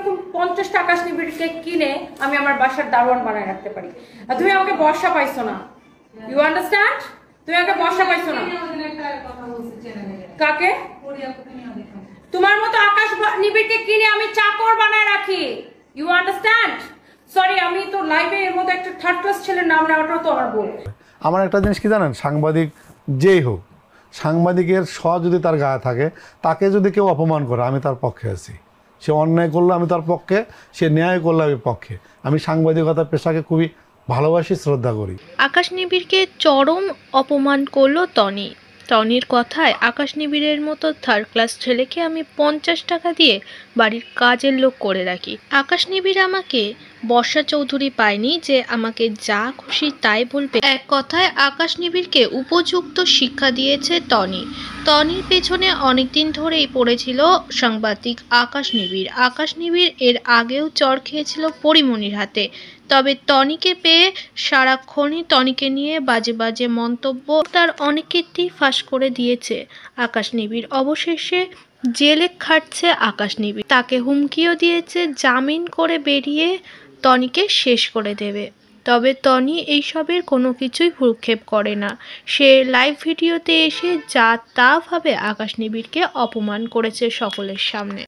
এরকম 50টা আকাশ নিবিড়কে কিনে আমি আমার বাসার দারোয়ান বানায় রাখতে পারি। আর তুমি আমাকে বর্ষা পাইছো না, ইউ আন্ডারস্ট্যান্ড? তুমি আমাকে বর্ষা পাইছো না। কাকে? তোমার মতো আকাশ নিবিড়কে কিনে আমি চাকর বানায় রাখি, ইউ আন্ডারস্ট্যান্ড? সরি, আমি তো লাইভে এর মতো একটা থার্ড ক্লাস ছেলের নাম নেওয়াটাও তো আমার ভুল। আমার একটা জিনিস কি জানেন, সাংবাদিক যেই হোক, সাংবাদিকের যদি তার গায়ে থাকে, তাকে যদি কেউ অপমান করে আমি তার পক্ষে আছি। সে অন্যায় করলে আমি তার পক্ষে, সে ন্যায় করলে আমি পক্ষে। আমি সাংবাদিকতা পেশাকে খুবই ভালোবাসি, শ্রদ্ধা করি। আকাশ নিবিড়কে চরম অপমান করলো টনি। টনির কথায় আকাশ নিবিড়ের মতো থার্ড ক্লাস ছেলেকে আমি 50 টাকা দিয়ে বাড়ির কাজের লোক করে রাখি। আকাশ নিবিড় আমাকে বর্ষা চৌধুরী পায়নি যে আমাকে যা খুশি তাই বলবে। এক কথায় আকাশ নিবিড়কে উপযুক্ত শিক্ষা দিয়েছে টনি। টনির পেছনে অনেকদিন ধরেই পড়েছিল সাংবাদিক আকাশ নিবিড়। আকাশ নিবিড় এর আগেও চড় খেয়েছিল পরিমণির হাতে। তবে টনিকে পেয়ে সারাক্ষণই টনিকে নিয়ে বাজে বাজে মন্তব্য তার অনেক কীর্তি ফাঁস করে দিয়েছে আকাশ নিবিড়। অবশেষে জেলে খাটছে আকাশ নিবিড়। তাকে হুমকিও দিয়েছে জামিন করে বেরিয়ে টনিকে শেষ করে দেবে। তবে টনি এইসবের কোনো কিছুই ভ্রুক্ষেপ করে না। সে লাইভ ভিডিওতে এসে যা তা ভাবে আকাশ নিবিড়কে অপমান করেছে সকলের সামনে।